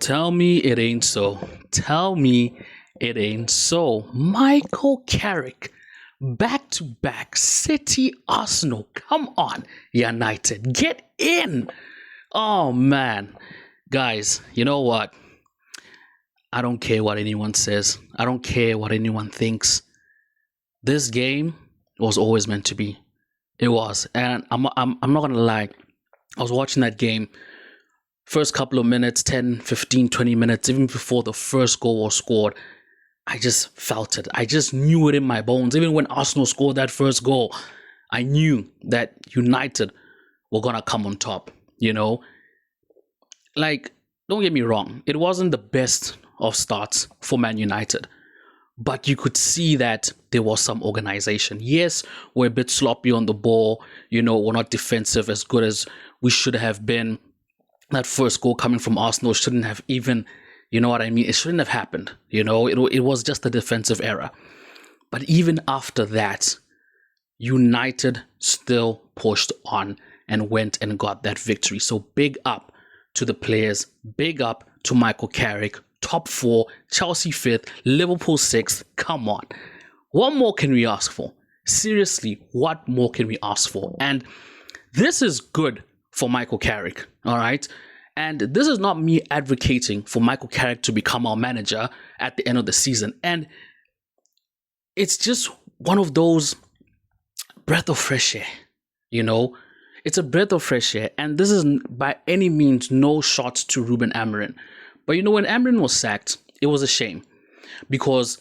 Tell me it ain't so. Tell me it ain't so. Michael Carrick, back to back, City, Arsenal. Come on, United, get in. Oh man, guys, you know what? I don't care what anyone says. I don't care what anyone thinks. This game was always meant to be. It was, and I'm not gonna lie. I was watching that game. First couple of minutes, 10, 15, 20 minutes, even before the first goal was scored, I just felt it. I just knew it in my bones. Even when Arsenal scored that first goal, I knew that United were going to come on top, you know? Like, don't get me wrong. It wasn't the best of starts for Man United, but you could see that there was some organization. Yes, we're a bit sloppy on the ball. We're not defensive as good as we should have been. That first goal coming from Arsenal shouldn't have even, you know what I mean? It shouldn't have happened. It was just a defensive error. But even after that, United still pushed on and went and got that victory. So big up to the players. Big up to Michael Carrick. Top 4, Chelsea 5th, Liverpool 6th. Come on. What more can we ask for? Seriously, what more can we ask for? And this is good for Michael Carrick, all right? And this is not me advocating for Michael Carrick to become our manager at the end of the season. And it's just one of those breath of fresh air, It's a breath of fresh air. And this is by any means no shot to Ruben Amorim. But when Amorim was sacked, it was a shame because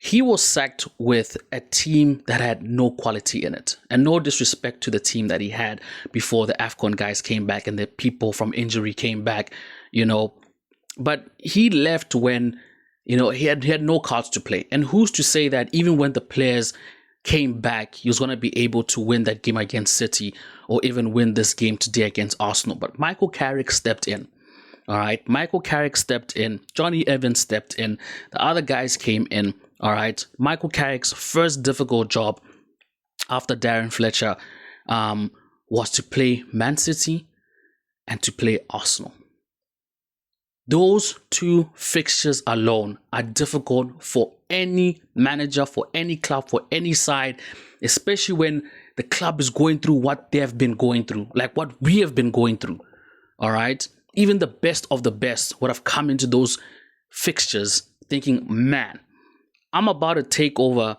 he was sacked with a team that had no quality in it. And no disrespect to the team that he had before the AFCON guys came back and the people from injury came back, But he left when, he had no cards to play. And who's to say that even when the players came back, he was going to be able to win that game against City or even win this game today against Arsenal. But Michael Carrick stepped in. All right. Michael Carrick stepped in. Johnny Evans stepped in. The other guys came in. All right. Michael Carrick's first difficult job after Darren Fletcher was to play Man City and to play Arsenal. Those two fixtures alone are difficult for any manager, for any club, for any side, especially when the club is going through what they have been going through, like what we have been going through. All right. Even the best of the best would have come into those fixtures thinking, man, I'm about to take over,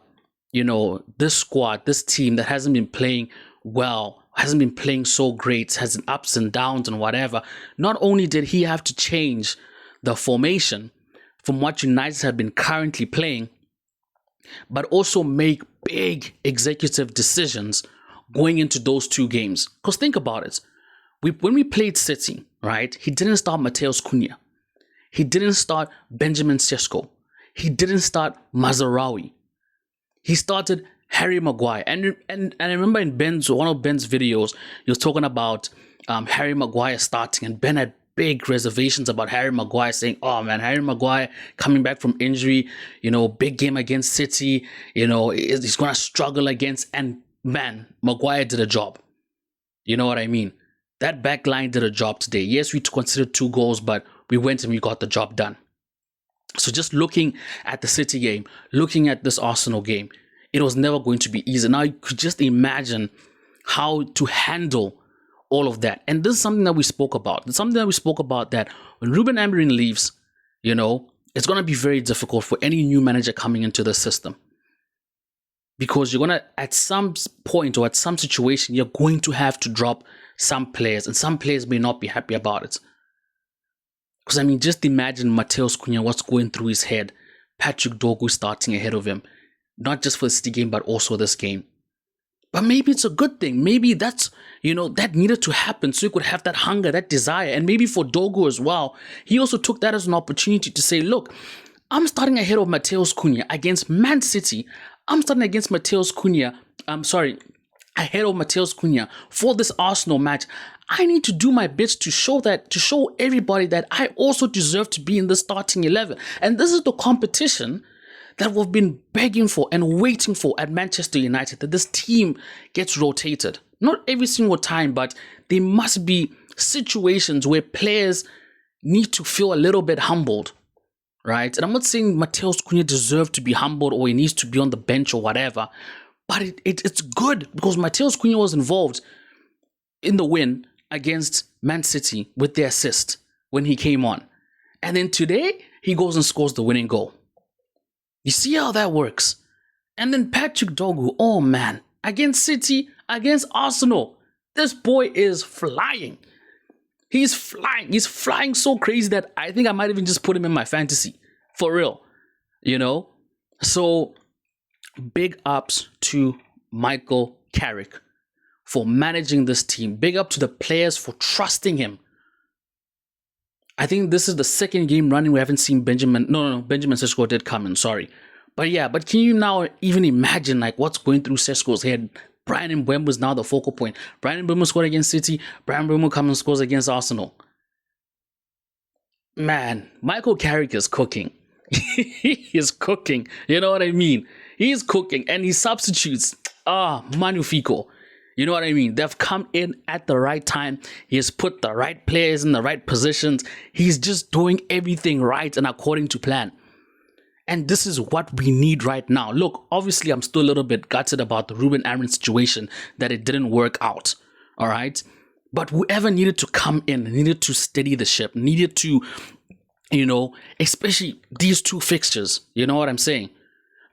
this squad, this team that hasn't been playing well, hasn't been playing so great, has ups and downs and whatever. Not only did he have to change the formation from what United had been currently playing, but also make big executive decisions going into those two games. Because think about it. When we played City, right, he didn't start Mateus Cunha. He didn't start Benjamin Sesko. He didn't start Mazarawi. He started Harry Maguire. And I remember in one of Ben's videos, he was talking about Harry Maguire starting, and Ben had big reservations about Harry Maguire, saying, oh man, Harry Maguire coming back from injury, big game against City, he's going to struggle against, and man, Maguire did a job. You know what I mean? That back line did a job today. Yes, we considered 2 goals, but we went and we got the job done. So just looking at the City game, looking at this Arsenal game, it was never going to be easy. Now you could just imagine how to handle all of that. And this is something that we spoke about. It's something that we spoke about that when Ruben Amorim leaves, it's going to be very difficult for any new manager coming into the system. Because you're going to, at some point or at some situation, you're going to have to drop some players, and some players may not be happy about it. Because, just imagine Mateus Cunha, what's going through his head. Patrick Dorgu starting ahead of him. Not just for the City game, but also this game. But maybe it's a good thing. Maybe that's, that needed to happen so he could have that hunger, that desire. And maybe for Dorgu as well, he also took that as an opportunity to say, look, I'm starting ahead of Mateus Cunha against Man City. I'm starting against Mateus Cunha. Ahead of Mateus Cunha for this Arsenal match. I need to do my best to show everybody that I also deserve to be in the starting 11. And this is the competition that we've been begging for and waiting for at Manchester United, that this team gets rotated. Not every single time, but there must be situations where players need to feel a little bit humbled, right? And I'm not saying Mateus Cunha deserves to be humbled or he needs to be on the bench or whatever, but it's good because Mateus Cunha was involved in the win against Man City with the assist when he came on. And then today, he goes and scores the winning goal. You see how that works? And then Patrick Dogu, oh man, against City, against Arsenal, this boy is flying. He's flying. He's flying so crazy that I think I might even just put him in my fantasy. For real. You know? So, big ups to Michael Carrick for managing this team. Big up to the players for trusting him. I think this is the second game running we haven't seen Benjamin. No, Benjamin Sesko did come in, sorry. But can you now even imagine like what's going through Sesko's head? Brian Mbeumo is now the focal point. Brian Mbeumo scored against City. Brian Mbeumo comes and scores against Arsenal. Man, Michael Carrick is cooking. He is cooking. You know what I mean? He's cooking and he substitutes. Magnifico. You know what I mean? They've come in at the right time. He has put the right players in the right positions. He's just doing everything right and according to plan. And this is what we need right now. Look, obviously, I'm still a little bit gutted about the Ruben Amorim situation, that it didn't work out. All right? But whoever needed to come in, needed to steady the ship, needed to, especially these two fixtures. You know what I'm saying?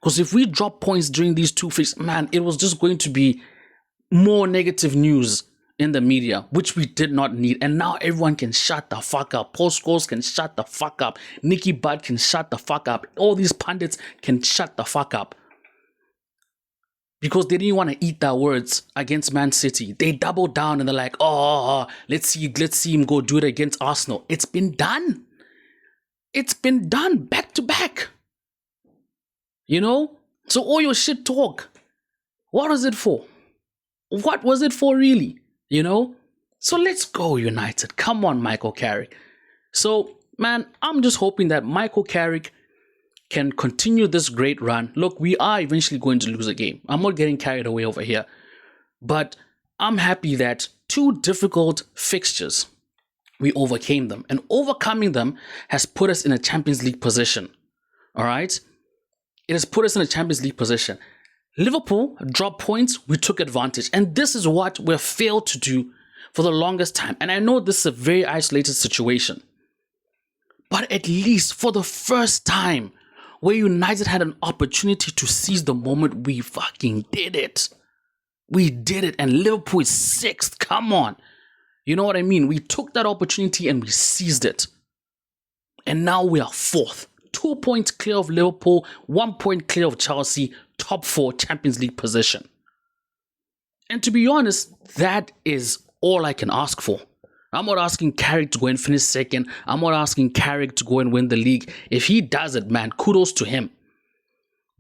Because if we drop points during these two fixtures, man, it was just going to be more negative news in the media, which we did not need. And now everyone can shut the fuck up. Paul Scholes can shut the fuck up. Nicky Butt can shut the fuck up. All these pundits can shut the fuck up. Because they didn't want to eat their words against Man City. They doubled down and they're like, let's see him go do it against Arsenal. It's been done. It's been done back to back. So all your shit talk, what was it for? What was it for really? So let's go United. Come on, Michael Carrick. So, man, I'm just hoping that Michael Carrick can continue this great run. Look, we are eventually going to lose a game. I'm not getting carried away over here. But I'm happy that two difficult fixtures, we overcame them. And overcoming them has put us in a Champions League position. All right? It has put us in a Champions League position. Liverpool dropped points, we took advantage. And this is what we've failed to do for the longest time. And I know this is a very isolated situation. But at least for the first time, where United had an opportunity to seize the moment, we fucking did it. We did it. And Liverpool is 6th. Come on. You know what I mean? We took that opportunity and we seized it. And now we are 4th. 2 points clear of Liverpool, 1 point clear of Chelsea, top 4 Champions League position. And to be honest, that is all I can ask for. I'm not asking Carrick to go and finish 2nd. I'm not asking Carrick to go and win the league. If he does it, man, kudos to him.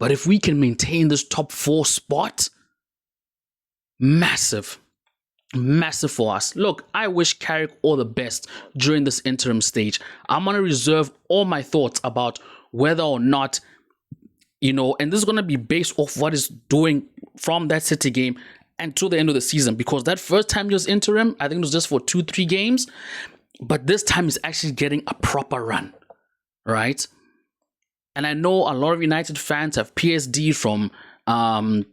But if we can maintain this top 4 spot, massive for us. Look, I wish Carrick all the best during this interim stage. I'm going to reserve all my thoughts about whether or not, and this is going to be based off what he's doing from that City game until the end of the season. Because that first time he was interim, I think it was just for 2-3 games. But this time he's actually getting a proper run, right? And I know a lot of United fans have PSD from Ole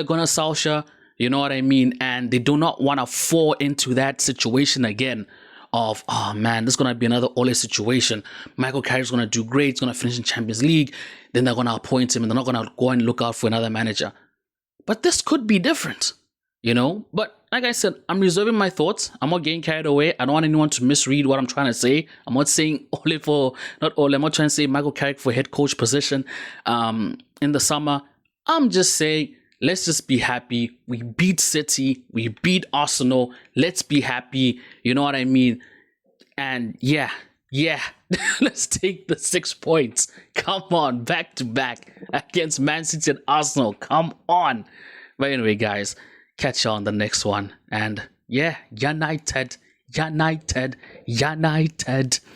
Gunnar Solskjaer. You know what I mean? And they do not want to fall into that situation again of, oh man, this is going to be another Ole situation. Michael Carrick's going to do great. He's going to finish in Champions League. Then they're going to appoint him and they're not going to go and look out for another manager. But this could be different, But like I said, I'm reserving my thoughts. I'm not getting carried away. I don't want anyone to misread what I'm trying to say. I'm not saying I'm not trying to say Michael Carrick for head coach position in the summer. I'm just saying, let's just be happy. We beat City. We beat Arsenal. Let's be happy. You know what I mean? And yeah. Let's take the 6 points. Come on, back to back against Man City and Arsenal. Come on. But anyway, guys, catch you on the next one. And yeah, United.